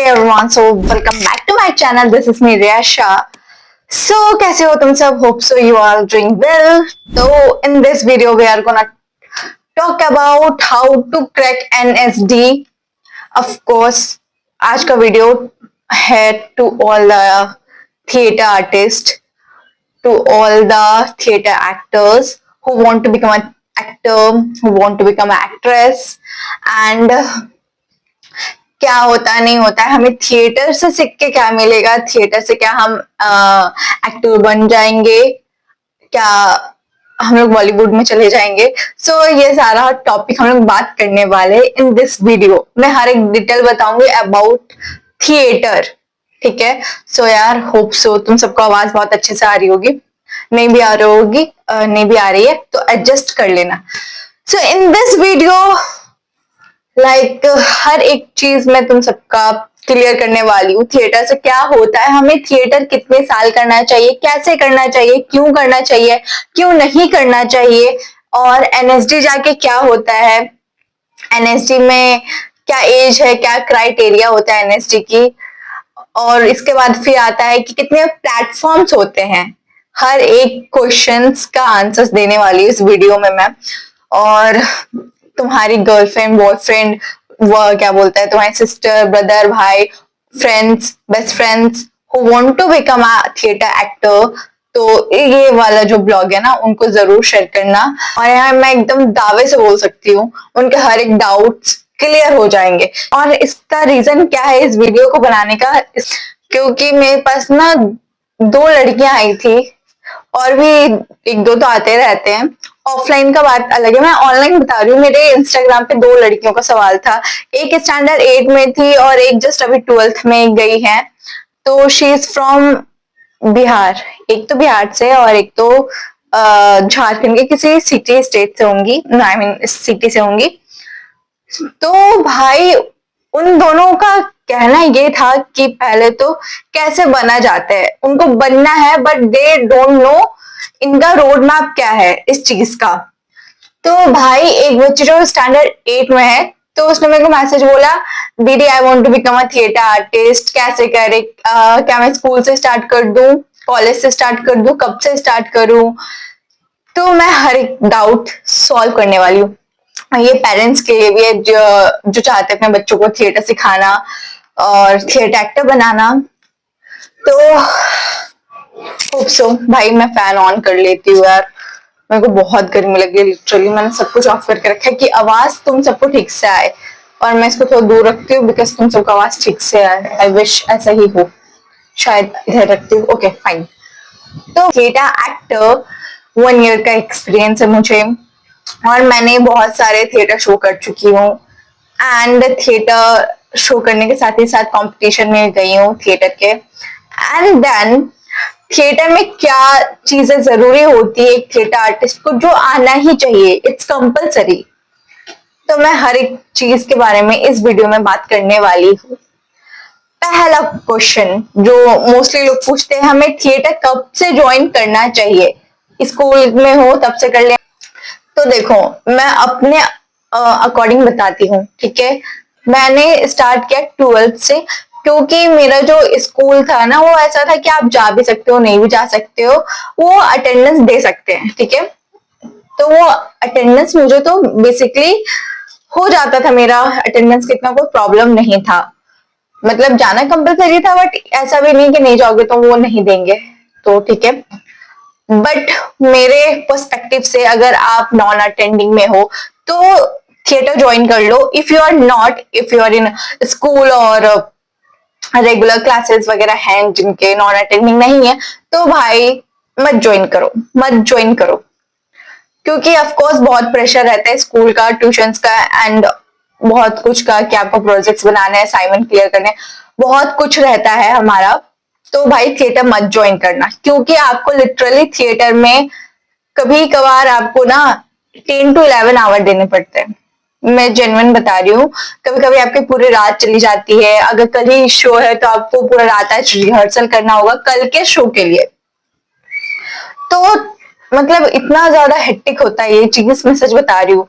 everyone, so welcome back to my channel. This is me Riya Shah. So कैसे हो तुम सब? Hope so you are doing well. So in this video we are gonna talk about how to crack NSD. Of course, आज का video है to all the theatre artists, to all the theatre actors who want to become an actor, who want to become an actress, and क्या होता नहीं होता है, हमें theatre से सीख के क्या मिलेगा, थिएटर से क्या हम एक्टर बन जाएंगे, क्या हम लोग बॉलीवुड में चले जाएंगे। सो ये सारा टॉपिक हम लोग बात करने वाले इन दिस वीडियो। मैं हर एक डिटेल बताऊंगी अबाउट थिएटर, ठीक है। सो यार होप सो तुम सबको आवाज बहुत अच्छे से आ रही होगी, नहीं भी आ रही होगी, नहीं भी आ रही है तो एडजस्ट कर लेना। सो इन दिस वीडियो हर एक चीज मैं तुम सबका क्लियर करने वाली हूँ। थिएटर से क्या होता है, हमें थिएटर कितने साल करना चाहिए, कैसे करना चाहिए, क्यों करना चाहिए, क्यों नहीं करना चाहिए, और एनएसडी जाके क्या होता है, एनएसडी में क्या एज है, क्या क्राइटेरिया होता है एनएसडी की, और इसके बाद फिर आता है कि कितने प्लेटफॉर्म्स होते हैं। हर एक क्वेश्चंस का आंसर्स देने वाली इस वीडियो में मैं। और तुम्हारी गर्लफ्रेंड, बॉयफ्रेंड, वो क्या बोलता है, तुम्हारी सिस्टर, ब्रदर, भाई, friends, best friends who want to become a theatre actor, तो ये वाला जो ब्लॉग है ना उनको जरूर शेयर करना। और यहाँ मैं एकदम दावे से बोल सकती हूँ उनके हर एक डाउट्स क्लियर हो जाएंगे। और इसका रीजन क्या है इस वीडियो को बनाने का, क्योंकि मेरे पास ना 2 लड़कियां आई थी, और भी 1-2 तो आते रहते हैं। ऑफलाइन का बात अलग है, मैं ऑनलाइन बता रही हूँ। मेरे इंस्टाग्राम पे 2 लड़कियों का सवाल था, एक स्टैंडर्ड 8 में थी और एक जस्ट अभी 12th में गई है। तो शी इज फ्रॉम बिहार, एक तो बिहार से और एक तो झारखंड के किसी सिटी स्टेट से होंगी, आई मीन सिटी से होंगी। तो भाई उन दोनों का कहना ये था कि पहले तो कैसे बना जाता है, उनको बनना है बट दे डोंट नो इनका रोड मैप क्या है इस चीज का। तो भाई एक बच्ची जो स्टैंडर्ड 8 में है, तो उसने मेरे को मैसेज बोला, दीदी I want to become a theatre artist, कैसे करे, क्या मैं स्कूल से स्टार्ट कर दूं, कॉलेज से स्टार्ट कर दूं, कब से स्टार्ट करूं। तो मैं हर एक डाउट सॉल्व करने वाली हूँ। ये पेरेंट्स के लिए भी है जो चाहते हैं अपने बच्चों को थिएटर सिखाना और थिएटर एक्टर बनाना। तो होप सो भाई मैं फैन ऑन कर लेती हूँ यार, मेरे को बहुत गर्मी लगी है लिटरली। मैंने सब कुछ ऑफ करके रखा है कि आवाज तुम सबको ठीक से आए, और मैं इसको थोड़ा दूर रखती हूँ बिकॉज तुम सबको आवाज ठीक से आए। आई विश ऐसा ही हो, शायद इधर रखती हूँ। Okay fine. तो थिएटर एक्टर 1 ईयर का एक्सपीरियंस है मुझे, और मैंने बहुत सारे थिएटर शो कर चुकी हूँ, एंड थिएटर शो करने के साथ ही साथ कंपटीशन में गई हूँ थिएटर के। एंड देन थिएटर में क्या चीजें जरूरी होती है एक थिएटर आर्टिस्ट को, जो आना ही चाहिए, इट्स कंपल्सरी। तो मैं हर एक चीज के बारे में इस वीडियो में बात करने वाली हूँ। पहला क्वेश्चन जो मोस्टली लोग पूछते हैं, हमें थिएटर कब से ज्वाइन करना चाहिए, स्कूल में हो तब से कर ले। तो देखो मैं अपने अकॉर्डिंग बताती हूँ, ठीक है। मैंने स्टार्ट किया 12th से, क्योंकि मेरा जो स्कूल था ना वो ऐसा था कि आप जा भी सकते हो, नहीं भी जा सकते हो, वो अटेंडेंस दे सकते हैं, ठीक है। तो वो अटेंडेंस मुझे तो बेसिकली हो जाता था, मेरा अटेंडेंस का इतना कोई प्रॉब्लम नहीं था। मतलब जाना कंपलसरी था, बट ऐसा भी नहीं कि नहीं जाओगे तो वो नहीं देंगे, तो ठीक है। बट मेरे पर्सपेक्टिव से अगर आप नॉन अटेंडिंग में हो तो थिएटर ज्वाइन कर लो। If you are not, if you are in school और रेगुलर क्लासेस वगैरह हैं जिनके नॉन अटेंडिंग नहीं है, तो भाई मत ज्वाइन करो, मत ज्वाइन करो। क्योंकि ऑफ कोर्स बहुत प्रेशर रहता है स्कूल का, ट्यूशंस का, एंड बहुत कुछ का कि आपको प्रोजेक्ट्स बनाने हैं, असाइनमेंट क्लियर करने, बहुत कुछ रहता है हमारा। तो भाई थिएटर मत ज्वाइन करना, क्योंकि आपको लिटरली थिएटर में कभी कभार आपको ना 10 to 11 आवर देने पड़ते हैं। मैं जेन्युइन बता रही हूँ, कभी कभी आपकी पूरी रात चली जाती है। अगर कल ही शो है तो आपको पूरा रात आज रिहर्सल करना होगा कल के शो के लिए। तो मतलब इतना ज्यादा हेक्टिक होता है ये चीज, मैं सच बता रही हूँ।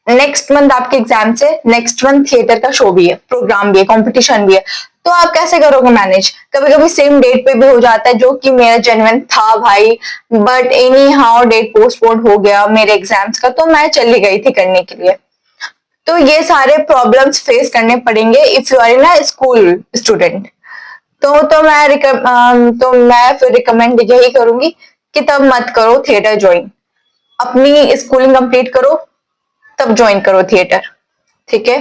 नेक्स्ट मंथ आपके एग्जाम से नेक्स्ट मंथ थिएटर का शो भी है, प्रोग्राम भी है, कंपटीशन भी है, तो आप कैसे करोगे मैनेज? कभी कभी सेम डेट पे भी हो जाता है, जो कि मेरा जेन्युइन था भाई, but anyhow date postpone हो गया मेरे एग्जाम्स का, तो मैं चली गई थी करने के लिए। तो ये सारे प्रॉब्लम्स फेस करने पड़ेंगे if you are in a school student. तो मैं फिर रिकमेंड यही करूंगी कि तब मत करो थिएटर ज्वाइन, अपनी स्कूलिंग कंप्लीट करो तब ज्वाइन करो थिएटर, ठीक है?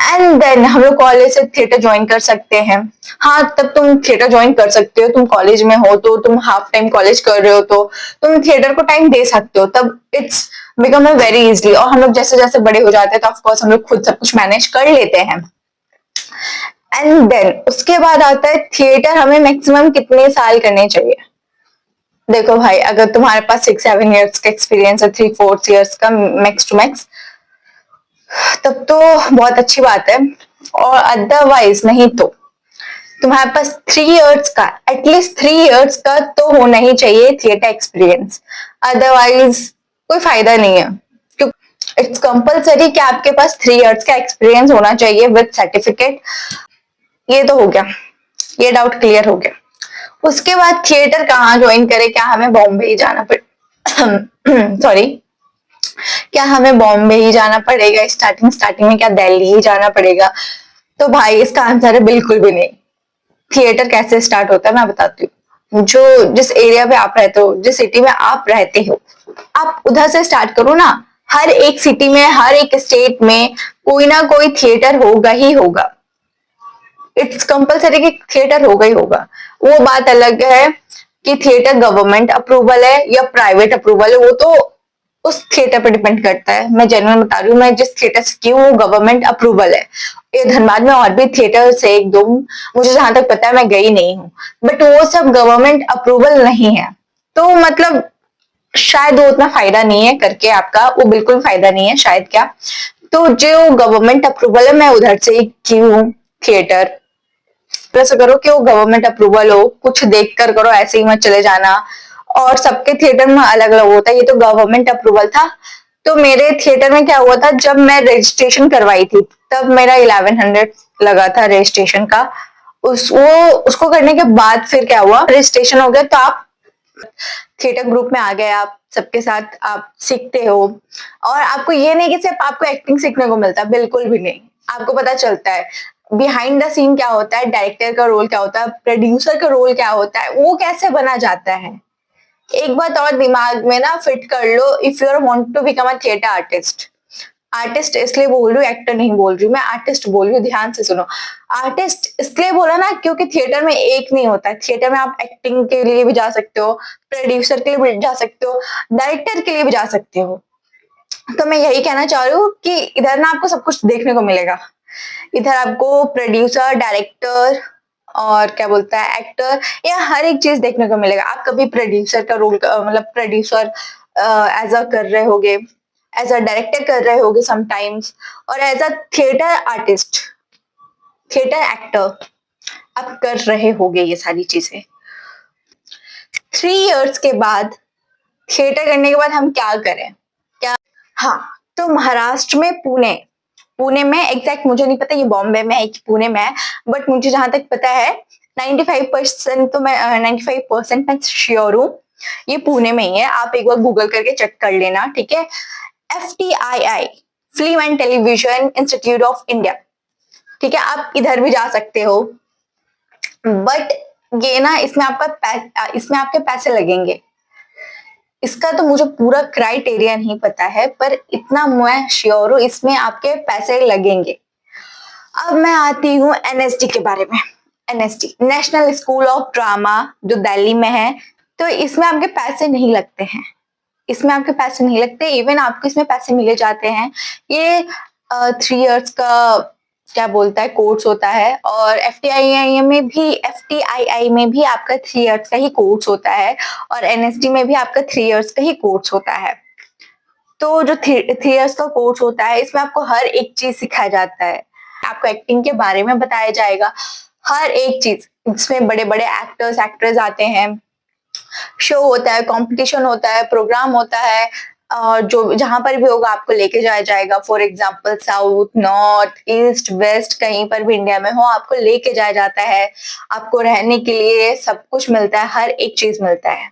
एंड देन हम लोग कॉलेज से थिएटर ज्वाइन कर सकते हैं। हाँ, तब तुम थिएटर ज्वाइन कर सकते हो, तुम कॉलेज में हो तो, तुम हाफ टाइम कॉलेज कर रहे हो तो तुम थिएटर को टाइम दे सकते हो, तब it's become a very easily. और हम लोग जैसे जैसे बड़े हो जाते हैं तो ऑफकोर्स हम लोग खुद सब कुछ मैनेज कर लेते हैं। एंड देन उसके बाद आता है थिएटर हमें मैक्सिमम कितने साल करने चाहिए? देखो भाई, अगर तुम्हारे पास 6-7 ईयर्स का एक्सपीरियंस है, 3-4 ईयर्स का मैक्स टू मैक्स, तब तो बहुत अच्छी बात है। और अदरवाइज नहीं तो तुम्हारे पास 3 ईयर्स का, एटलीस्ट 3 ईयर्स का तो होना ही चाहिए थिएटर एक्सपीरियंस, अदरवाइज कोई फायदा नहीं है। क्योंकि इट्स कंपल्सरी कि आपके पास 3 ईयर्स का एक्सपीरियंस होना चाहिए विद सर्टिफिकेट। ये तो हो गया, ये डाउट क्लियर हो गया। उसके बाद थिएटर कहाँ ज्वाइन करें? क्या हमें बॉम्बे ही जाना पड़े सॉरी क्या हमें बॉम्बे ही जाना पड़ेगा स्टार्टिंग स्टार्टिंग में? क्या दिल्ली ही जाना पड़ेगा? तो भाई इसका आंसर है बिल्कुल भी नहीं। थिएटर कैसे स्टार्ट होता है मैं बताती हूँ। जो जिस एरिया पे आप रहते हो, जिस सिटी में आप रहते हो, आप उधर से स्टार्ट करो ना। हर एक सिटी में, हर एक स्टेट में कोई ना कोई थिएटर होगा ही होगा। इट्स कंपल्सरी कि थिएटर होगा ही होगा। वो बात अलग है कि थिएटर गवर्नमेंट अप्रूवल है या प्राइवेट अप्रूवल है, वो तो उस थिएटर पर डिपेंड करता है। मैं जेन्युइन बता रही हूँ, मैं जिस थिएटर से की हूँ वो गवर्नमेंट अप्रूवल है। ये धनबाद में और भी थिएटर से एक दो, मुझे जहां तक पता है, मैं गई नहीं हूँ, बट वो सब गवर्नमेंट अप्रूवल नहीं है। तो मतलब शायद वो उतना फायदा नहीं है करके आपका, वो बिल्कुल फायदा नहीं है शायद क्या। तो जो गवर्नमेंट अप्रूवल है मैं उधर से की हूँ थिएटर। ऐसा करो कि वो गवर्नमेंट अप्रूवल हो, कुछ देख कर करो, ऐसे ही मत चले जाना। और सबके थिएटर में अलग अलग होता है, ये तो गवर्नमेंट अप्रूवल था। तो मेरे थिएटर में क्या हुआ था, जब मैं रजिस्ट्रेशन करवाई थी तब मेरा 1100 लगा था रजिस्ट्रेशन का। उसको करने के बाद फिर क्या हुआ, रजिस्ट्रेशन हो गया तो आप थिएटर ग्रुप में आ गए, आप सबके साथ आप सीखते हो। और आपको ये नहीं कि सिर्फ आपको एक्टिंग सीखने को मिलता है, बिल्कुल भी नहीं। आपको पता चलता है बिहाइंड द सीन क्या होता है, डायरेक्टर का रोल क्या होता है, प्रोड्यूसर का रोल क्या होता है, वो कैसे बना जाता है। एक बात और दिमाग में ना फिट कर लो, if you want to become a theatre artist. Artist इसलिए बोल रही हूँ, एक्टर नहीं बोल रही हूँ, मैं आर्टिस्ट बोल रही हूँ, ध्यान से सुनो। आर्टिस्ट इसलिए बोला ना क्योंकि थिएटर में एक नहीं होता है। थिएटर में आप एक्टिंग के लिए भी जा सकते हो, प्रोड्यूसर के लिए भी जा सकते हो, डायरेक्टर के लिए भी जा सकते हो। तो मैं यही कहना चाह रही हूँ कि इधर ना आपको सब कुछ देखने को मिलेगा। इधर आपको प्रोड्यूसर, डायरेक्टर और क्या बोलता है एक्टर, या हर एक चीज देखने को मिलेगा। आप कभी प्रोड्यूसर का रोल, मतलब प्रोड्यूसर एज अ कर रहे होगे, एज अ डायरेक्टर कर रहे होगे समटाइम्स, और as a theatre artist, theatre actor आप कर रहे होगे ये सारी चीजें। 3 इयर्स के बाद थिएटर करने के बाद हम क्या करें? क्या? हाँ, तो महाराष्ट्र में पुणे, पुणे में एग्जैक्ट मुझे नहीं पता ये बॉम्बे में है कि पुणे में है, बट मुझे जहां तक पता है 95% तो मैं 95% मैं श्योर हूँ ये पुणे में ही है। आप एक बार गूगल करके चेक कर लेना, ठीक है? FTII, film and television institute of India, ठीक है? आप इधर भी जा सकते हो, बट ये ना इसमें आपके पैसे लगेंगे। इसका तो मुझे पूरा क्राइटेरिया नहीं पता है, पर इतना मैं श्योर हूँ इसमें आपके पैसे लगेंगे। अब मैं आती हूँ NSD के बारे में। NSD, national school of drama, जो दिल्ली में है। तो इसमें आपके पैसे नहीं लगते हैं, इसमें आपके पैसे नहीं लगते, इवन आपको इसमें पैसे मिले जाते हैं। ये 3 इयर्स का क्या बोलता है कोर्स होता है, और FTII में भी आपका 3 इयर्स का ही कोर्स होता है, और NSD में भी आपका 3 इयर्स का ही कोर्स होता है। तो जो 3 इयर्स का कोर्स होता है इसमें आपको हर एक चीज सिखाया जाता है। आपको एक्टिंग के बारे में बताया जाएगा, हर एक चीज। इसमें बड़े बड़े एक्टर्स एक्ट्रेस आते हैं, शो होता है, कंपटीशन होता है, प्रोग्राम होता है, और जो जहां पर भी होगा आपको लेके जाया जाएगा। For example south, north, east, west, कहीं पर भी इंडिया में हो आपको लेके जाया जाता है। आपको रहने के लिए सब कुछ मिलता है, हर एक चीज मिलता है।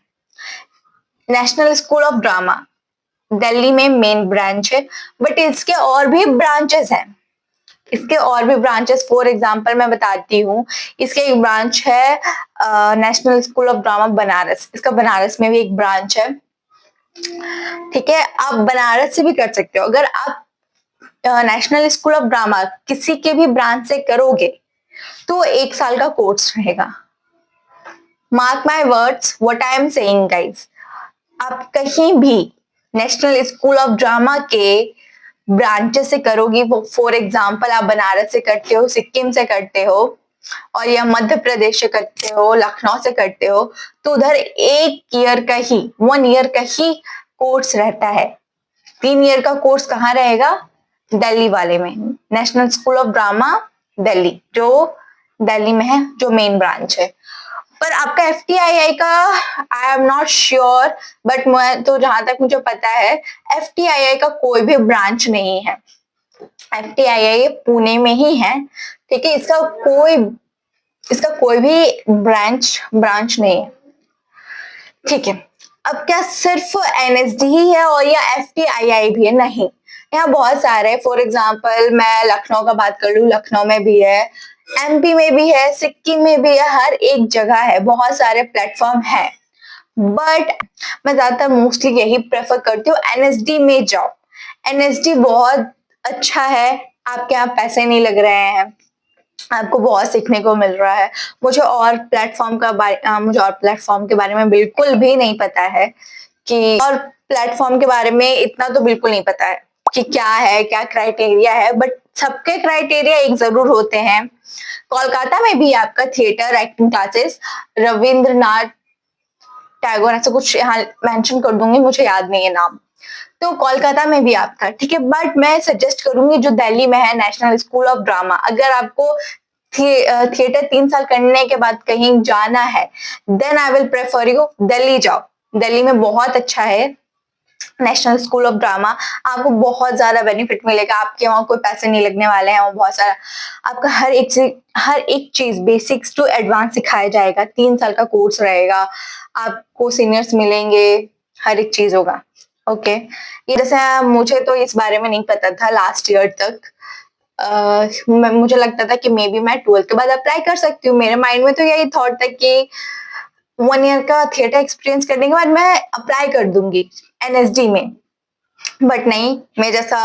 National school of drama Delhi में मेन ब्रांच है, बट इसके और भी ब्रांचेस हैं। इसके और भी ब्रांचेस, फॉर एग्जांपल मैं बताती हूँ, इसके एक ब्रांच है national school of drama Banaras. इसका बनारस में भी एक ब्रांच है। ठीक है, आप बनारस से भी कर सकते हो। अगर आप नेशनल स्कूल ऑफ ड्रामा किसी के भी ब्रांच से करोगे तो 1 साल का कोर्स रहेगा। Mark my words what I am saying guys, आप कहीं भी नेशनल स्कूल ऑफ ड्रामा के ब्रांचेस से करोगी, वो फॉर एग्जाम्पल आप बनारस से करते हो, सिक्किम से करते हो, और या मध्य प्रदेश से करते हो, लखनऊ से करते हो, तो उधर 1 ईयर का ही 1 ईयर का ही कोर्स रहता है। 3 ईयर का कोर्स कहाँ रहेगा? दिल्ली वाले में, national school of drama Delhi, जो दिल्ली में है, जो मेन ब्रांच है। पर आपका FTII का I am not sure, but मैं तो जहां तक मुझे पता है FTII का कोई भी ब्रांच नहीं है। FTII पुणे में ही है। ठीक है, इसका कोई भी ब्रांच नहीं है। ठीक है, अब क्या सिर्फ NSD ही है और या FTII भी है? नहीं, यहाँ बहुत सारे, फॉर एग्जाम्पल मैं लखनऊ का बात कर लूँ, लखनऊ में भी है, MP में भी है, सिक्किम में भी है, हर एक जगह है, बहुत सारे प्लेटफॉर्म है। बट मैं ज्यादातर मोस्टली यही प्रेफर करती हूँ, NSD में जाओ। NSD बहुत अच्छा है, आपके यहाँ पैसे नहीं लग रहे हैं, आपको बहुत सीखने को मिल रहा है। मुझे और प्लेटफॉर्म के बारे में बिल्कुल भी नहीं पता है, कि और प्लेटफॉर्म के बारे में इतना तो बिल्कुल नहीं पता है कि क्या है, क्या क्राइटेरिया है, बट सबके क्राइटेरिया एक जरूर होते हैं। कोलकाता में भी आपका theatre acting classes, Rabindranath Tagore, ऐसा कुछ यहाँ मेंशन कर दूंगी, मुझे याद नहीं है नाम, तो कोलकाता में भी आपका। ठीक है, बट मैं सजेस्ट करूंगी जो दिल्ली में है, नेशनल स्कूल ऑफ ड्रामा। अगर आपको थिएटर 3 साल करने के बाद कहीं जाना है, then I will prefer you Delhi जाओ। दिल्ली में बहुत अच्छा है नेशनल स्कूल ऑफ ड्रामा, आपको बहुत ज्यादा बेनिफिट मिलेगा। आपके वहां कोई पैसे नहीं लगने वाले हैं, वो बहुत सारा आपका हर एक चीज बेसिक्स टू एडवांस सिखाया जाएगा। 3 साल का कोर्स रहेगा, आपको सीनियर्स मिलेंगे, हर एक चीज होगा। ओके, ये जैसे मुझे तो इस बारे में नहीं पता था लास्ट ईयर तक। मुझे लगता था कि मे बी मैं 12th के बाद अप्लाई कर सकती हूँ। मेरे माइंड में तो यही थॉट था कि 1 ईयर का थिएटर एक्सपीरियंस करने के बाद मैं अप्लाई कर दूंगी NSD में, बट नहीं, मैं जैसा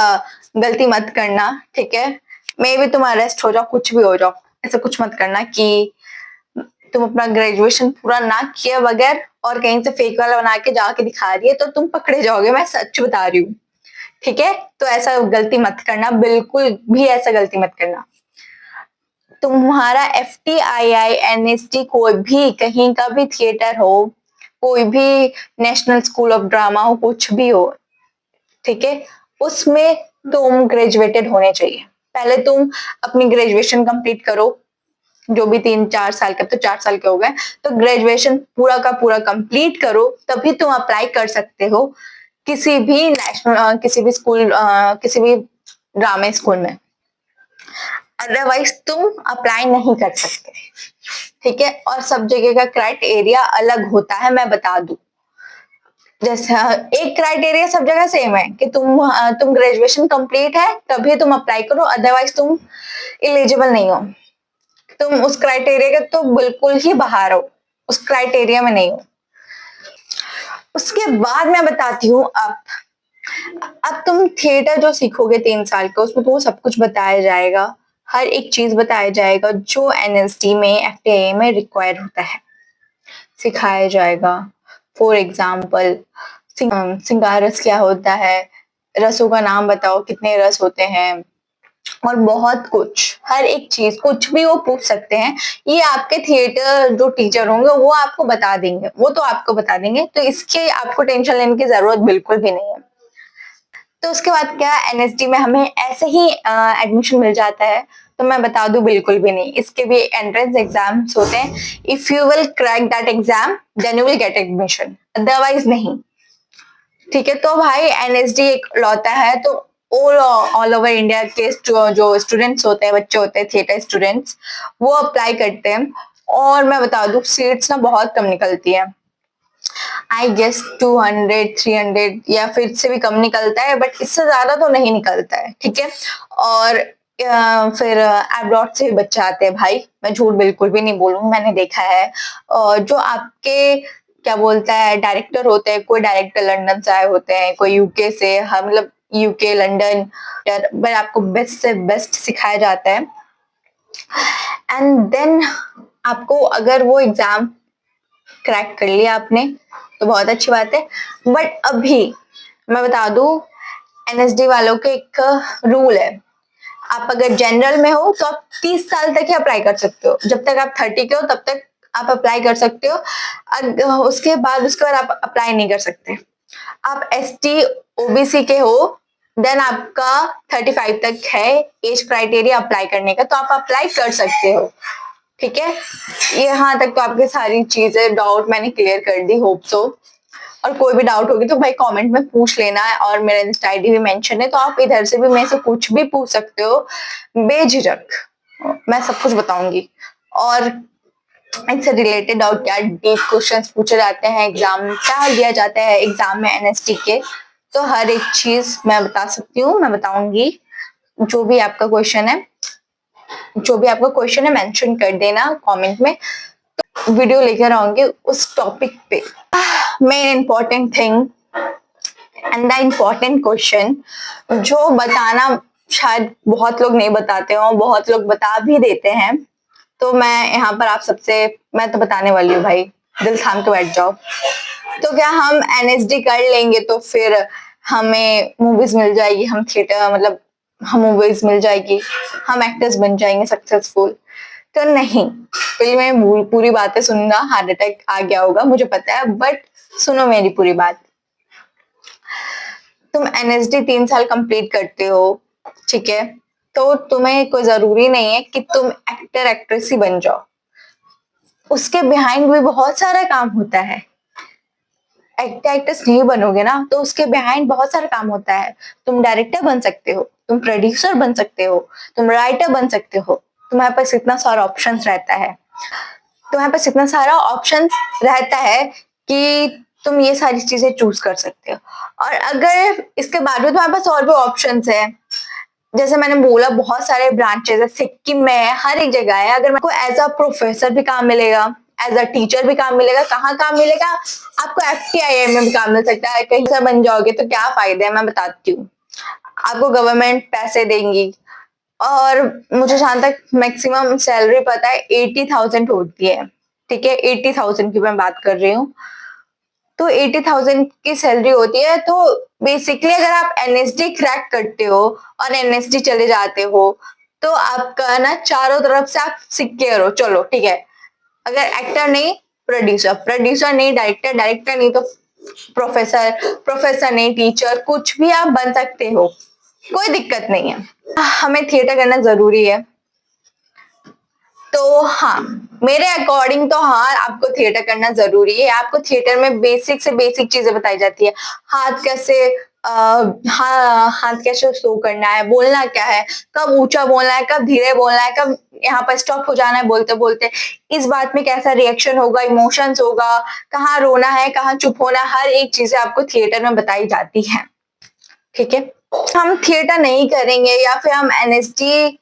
गलती मत करना। ठीक है, मे भी तुम अरेस्ट हो जाओ, कुछ भी हो जाओ, ऐसा कुछ मत करना कि तुम अपना ग्रेजुएशन पूरा ना किए बगैर और कहीं से फेक वाला बना के जाके दिखा रही है तो तुम पकड़े जाओगे, मैं सच बता रही हूँ। ठीक है, तो ऐसा गलती मत करना, बिल्कुल भी ऐसा गलती मत करना। तुम्हारा FTII NSD कोई भी कहीं का भी थिएटर हो, कोई भी नेशनल स्कूल ऑफ ड्रामा हो, कुछ भी हो, ठीक है, उसमें तुम ग्रेजुएटेड होने चाहिए। पहले तुम अपनी ग्रेजुएशन कंप्लीट करो, जो भी 3-4 साल का, तो 4 साल के हो गए, तो ग्रेजुएशन पूरा का पूरा कंप्लीट करो, तभी तुम अप्लाई कर सकते हो किसी भी नेशनल किसी भी स्कूल किसी भी ड्रामा स्कूल में। अदरवाइज तुम अप्लाई नहीं कर सकते। ठीक है, और सब जगह का क्राइटेरिया अलग होता है, मैं बता दूं। जैसे एक क्राइटेरिया सब जगह सेम है कि तुम ग्रेजुएशन कंप्लीट है तभी तुम अप्लाई करो, अदरवाइज तुम एलिजिबल नहीं हो, तुम उस क्राइटेरिया के तो बिल्कुल ही बाहर हो, उस क्राइटेरिया में नहीं हो। उसके बाद मैं बताती हूँ, अब तुम थिएटर जो सीखोगे 3 साल का, उसमें तुमको सब कुछ बताया जाएगा, हर एक चीज बताया जाएगा जो NSD में FTII में रिक्वायर होता है, सिखाया जाएगा। फॉर एग्जाम्पल सिंगारस क्या होता है, रसों का नाम बताओ, कितने रस होते हैं, और बहुत कुछ, हर एक चीज, कुछ भी वो पूछ सकते हैं। ये आपके थिएटर जो टीचर होंगे वो आपको बता देंगे, वो तो आपको बता देंगे, तो इसके आपको टेंशन लेने की जरूरत बिल्कुल भी नहीं है। तो उसके बाद क्या, NSD में हमें ऐसे ही एडमिशन मिल जाता है? तो मैं बता दूं, बिल्कुल भी नहीं, इसके भी एंट्रेंस एग्जाम्स होते हैं। If you will crack that exam then you will get admission, otherwise नहीं। ठीक है। तो भाई एनएसडी एक लौता है, तो ऑल ओवर इंडिया के जो स्टूडेंट्स होते हैं, बच्चे होते हैं, थिएटर स्टूडेंट्स, वो अप्लाई करते हैं। और मैं बता दूं, सीट्स ना बहुत कम निकलती है। आई गेस 200 300 या फिर से भी कम निकलता है, बट इससे ज्यादा तो नहीं निकलता है। ठीक है। और फिर एब्रॉड से भी बच्चे आते हैं भाई, मैं झूठ बिल्कुल भी नहीं बोलूंगी, मैंने देखा है। और जो आपके क्या बोलता है डायरेक्टर होते हैं, कोई डायरेक्टर लंदन से आए होते हैं, कोई यूके से, हम मतलब यूके लंदन, बट आपको बेस्ट से बेस्ट सिखाया जाता है। एंड देन आपको अगर वो एग्जाम क्रैक कर लिया आपने तो बहुत अच्छी बात है। बट अभी मैं बता दूं, एनएसडी वालों के एक रूल है, आप अगर जनरल में हो तो आप 30 साल तक ही अप्लाई कर सकते हो। जब तक आप 30 के हो तब तक आप अप्लाई कर सकते हो, उसके बाद आप अप्लाई नहीं कर सकते। आप एसटी ओबीसी के हो, देन आपका 35 तक है एज क्राइटेरिया अप्लाई करने का, तो आप अप्लाई कर सकते हो। ठीक है। यहाँ तक तो आपकी सारी चीजें डाउट मैंने क्लियर कर दी, होप सो। और कोई भी डाउट होगी तो भाई कमेंट में पूछ लेना है, और मेरा इंस्टा आईडी भी मेंशन है, तो आप इधर से भी मेरे से कुछ भी पूछ सकते हो बेझिझक, मैं सब कुछ बताऊंगी। और इससे रिलेटेड डाउट क्या डीप क्वेश्चंस पूछे जाते हैं एग्जाम में, क्या दिया जाता है एग्जाम में एनएसटी के, तो हर एक चीज मैं बता सकती हूँ, मैं बताऊंगी। जो भी आपका क्वेश्चन है, मेंशन कर देना कमेंट में, तो वीडियो लेकर आऊंगी उस टॉपिक पे। Main important thing and the important question, जो बताना शायद बहुत लोग नहीं बताते हो, बहुत लोग बता भी देते हैं, तो मैं यहाँ पर आप सबसे मैं तो बताने वाली हूँ भाई, दिल थाम के बैठ जाओ। तो क्या हम एनएसडी कर लेंगे तो फिर हमें मूवीज मिल जाएगी, हम थिएटर मतलब हम मूवीज मिल जाएगी, हम एक्टर्स बन जाएंगे सक्सेसफुल? तो नहीं, पहले मैं पूरी बातें सुनना, हार्ट अटैक आ गया होगा मुझे पता है, बट सुनो मेरी पूरी बात। तुम एनएसडी 3 साल कंप्लीट करते हो, ठीक है, तो तुम्हें कोई जरूरी नहीं है कि तुम एक्टर एक्ट्रेस ही बन जाओ, उसके बिहाइंड भी बहुत सारा काम होता है। एक्टर एक्ट्रेस नहीं बनोगे ना तो उसके बिहाइंड बहुत सारा काम होता है। तुम डायरेक्टर बन सकते हो, तुम प्रोड्यूसर बन सकते हो, तुम राइटर बन सकते हो, तुम्हारे पास इतना सारा ऑप्शंस रहता है, तुम्हारे पास इतना सारा ऑप्शंस रहता है कि तुम ये सारी चीजें चूज कर सकते हो। और अगर इसके बाद भी तुम्हारे पास और भी ऑप्शंस है, जैसे मैंने बोला बहुत सारे ब्रांचेस है, सिक्किम में है, हर एक जगह है, अगर आपको एज अ प्रोफेसर भी काम मिलेगा, एज अ टीचर भी काम मिलेगा, कहाँ काम मिलेगा, आपको एफटीआईआई में भी काम मिल सकता है। कहीं से बन जाओगे तो क्या फायदा है, मैं बताती हूँ। आपको गवर्नमेंट पैसे देंगी, और मुझे जहां तक मैक्सिमम सैलरी पता है 80,000 होती है। ठीक है, 80,000 की मैं बात कर रही हूँ, तो 80,000 की सैलरी होती है। तो बेसिकली अगर आप एनएसडी क्रैक करते हो और एनएसडी चले जाते हो, तो आपका ना चारों तरफ से आप सिक्योर हो। चलो ठीक है, अगर एक्टर नहीं प्रोड्यूसर, प्रोड्यूसर नहीं डायरेक्टर, डायरेक्टर नहीं तो प्रोफेसर, प्रोफेसर नहीं टीचर, कुछ भी आप बन सकते हो, कोई दिक्कत नहीं है। हमें थिएटर करना जरूरी है, तो हाँ, मेरे अकॉर्डिंग तो हाँ, आपको थिएटर करना जरूरी है। आपको थिएटर में बेसिक से बेसिक चीजें बताई जाती है, हाथ कैसे हाथ कैसे शो करना है, बोलना क्या है, कब ऊंचा बोलना है, कब धीरे बोलना है, कब यहाँ पर स्टॉप हो जाना है बोलते बोलते, इस बात में कैसा रिएक्शन होगा, इमोशंस होगा, कहाँ रोना है, कहाँ चुप होना है, हर एक चीजें आपको थिएटर में बताई जाती है। ठीक है। हम थिएटर नहीं करेंगे या फिर हम एनएसडी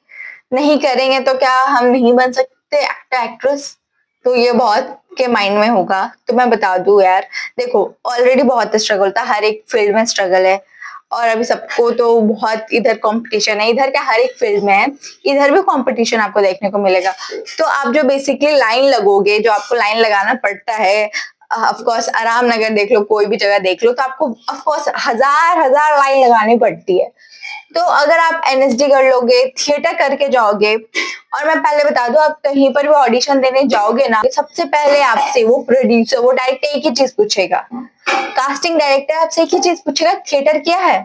नहीं करेंगे तो क्या हम नहीं बन सकते एक्टर एक्ट्रेस? तो ये बहुत के माइंड में होगा, तो मैं बता दूं यार, देखो ऑलरेडी बहुत स्ट्रगल था, हर एक फील्ड में स्ट्रगल है, और अभी सबको तो बहुत इधर कंपटीशन है, इधर क्या हर एक फील्ड में है, इधर भी कंपटीशन आपको देखने को मिलेगा। तो आप जो बेसिकली लाइन लगोगे, जो आपको लाइन लगाना पड़ता है, ऑफ कोर्स आराम नगर देख लो, कोई भी जगह देख लो, तो आपको ऑफ कोर्स हजार हजार लाइन लगानी पड़ती है। तो अगर आप एनएसडी कर लोगे, थिएटर करके जाओगे, और मैं पहले बता दूं, आप कहीं पर भी ऑडिशन देने जाओगे ना, सबसे पहले आपसे वो प्रोड्यूसर, वो डायरेक्टर एक ही चीज पूछेगा, कास्टिंग डायरेक्टर आपसे एक ही चीज पूछेगा, थिएटर किया है?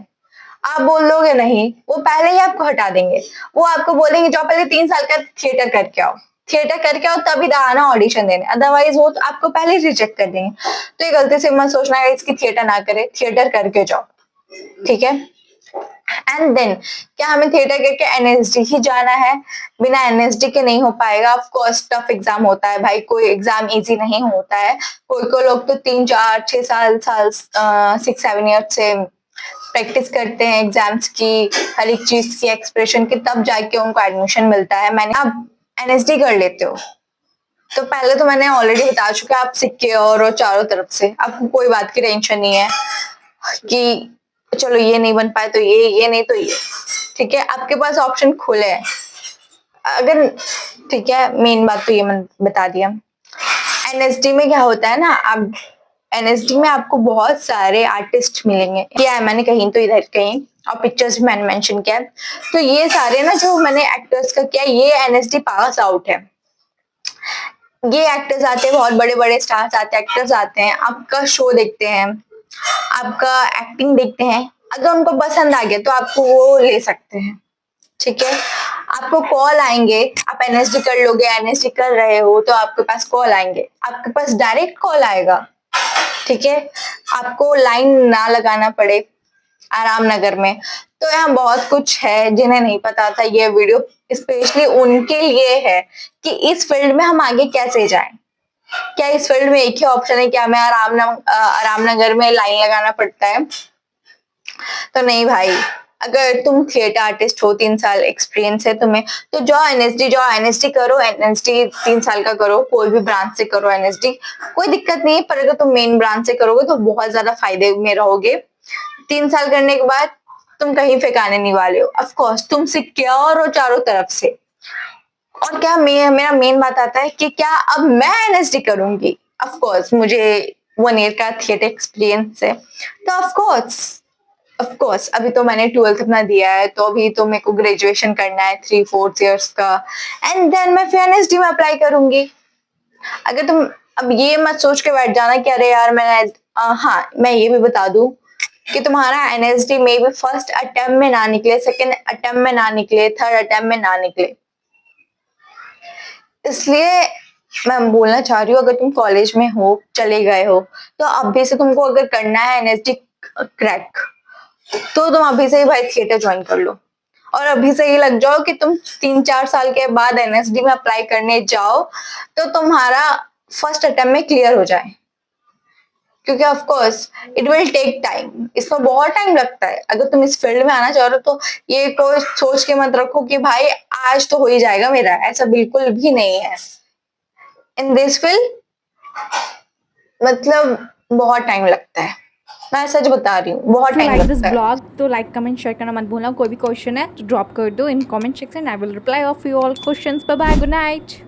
आप बोल लोगे नहीं, वो पहले ही आपको हटा देंगे, वो आपको बोलेंगे जाओ पहले 3 साल का थिएटर करके आओ, थिएटर करके आओ तभी आना ऑडिशन देने, अदरवाइज वो तो आपको पहले रिजेक्ट कर देंगे। तो ये गलती से मत सोचना है इसकी थिएटर ना करे, थिएटर करके जाओ, ठीक है। एंड देन क्या हमें थिएटर करके एनएसडी ही जाना है? बिना एनएसडी के नहीं हो पाएगा। ऑफ कोर्स टफ एग्जाम होता है भाई, कोई एग्जाम इजी नहीं होता है। कोई लोग तो 3 4 6 साल 6 7 ईयर से प्रैक्टिस करते हैं एग्जाम्स की, हर एक चीज की, एक्सप्रेशन की, तब जाके उनको एडमिशन मिलता है। मैंने आप एनएसडी कर लेते हो तो पहले तो मैंने ऑलरेडी बता चुका, आप सिक्योर और चारों तरफ से, आपको कोई बात की टेंशन नहीं है कि चलो ये नहीं बन पाए तो ये नहीं तो ये, ठीक है। आपके पास ऑप्शन खुले हैं अगर, ठीक है। मेन बात तो ये मैंने बता दिया। एनएसडी में क्या होता है ना, आप एनएसडी में आपको बहुत सारे आर्टिस्ट मिलेंगे, क्या है मैंने कहीं तो इधर कहीं, और पिक्चर्स भी मैंने मेंशन किया। तो ये सारे ना जो मैंने एक्टर्स का किया, ये एनएसडी पास आउट है। ये एक्टर्स आते हैं, बहुत बड़े बड़े स्टार्स आते हैं, एक्टर्स आते हैं, आपका शो देखते हैं, आपका एक्टिंग देखते हैं, अगर उनको पसंद आ गया तो आपको वो ले सकते हैं, ठीक है। आपको कॉल आएंगे, आप एनएसडी कर लोगे, एनएसडी कर रहे हो तो आपके पास कॉल आएंगे, आपके पास डायरेक्ट कॉल आएगा, ठीक है। आपको लाइन ना लगाना पड़े आराम नगर में। तो यहाँ बहुत कुछ है जिन्हें नहीं पता था, ये वीडियो स्पेशली उनके लिए है कि इस फील्ड में हम आगे कैसे जाएं। क्या इस फील्ड में एक ही ऑप्शन है, क्या हमें आराम नगर में लाइन लगाना पड़ता है? तो नहीं भाई, अगर तुम थिएटर आर्टिस्ट हो, 3 साल एक्सपीरियंस है तुम्हें, तो जाओ एनएसडी करो, एनएसडी 3 साल का करो, कोई भी ब्रांच से करो एनएसडी, कोई दिक्कत नहीं है। पर अगर तुम मेन ब्रांच से करोगे तो बहुत ज्यादा फायदे में रहोगे। 3 साल करने के बाद तुम कहीं फेंकाने नहीं वाले हो, ऑफ कोर्स तुम सिक्योर हो चारों तरफ से। और क्या मेरा मेन बात आता है कि क्या अब मैं एनएसडी करूंगी? ऑफ कोर्स मुझे 1 ईयर का थिएटर एक्सपीरियंस है, तो ऑफ कोर्स अभी तो मैंने 12th अपना दिया है, तो अभी तो मेरे को ग्रेजुएशन करना है 3 4 ईयर्स का, एंड देन मैं फिर एनएसडी में अप्लाई करूंगी। अगर तुम अब ये मत सोच के बैठ जाना कि अरे यार हाँ, मैं ये भी बता दूं कि तुम्हारा एनएसडी में भी फर्स्ट अटेम्प्ट में ना निकले, सेकंड अटेम्प्ट में ना निकले, थर्ड अटेम्प्ट में ना निकले। इसलिए मैं बोलना चाह रही हूँ, अगर तुम कॉलेज में हो, चले गए हो, तो अभी से तुमको अगर करना है एनएसडी क्रैक, तो तुम अभी से ही भाई थिएटर ज्वाइन कर लो, और अभी से ही लग जाओ कि तुम 3 4 साल के बाद एनएसडी में अप्लाई करने जाओ तो तुम्हारा फर्स्ट अटेम्प्ट में क्लियर हो जाए। क्योंकि of course it will take time, इसमें बहुत टाइम लगता है। अगर तुम इस फील्ड में आना चाह रहे हो तो ये कोई सोच के मत रखो कि भाई आज तो हो ही जाएगा मेरा, ऐसा बिल्कुल भी नहीं है। इन दिस फील्ड मतलब बहुत टाइम लगता है, मैं सच बता रही हूँ, बहुत टाइम लाइक दिस लगता है। ब्लॉग तो लाइक कमेंट शेयर करना मत भूलना। कोई भी क्वेश्चन है तो ड्रॉप कर दो in comment section, I will reply of you all questions. Bye bye, good night.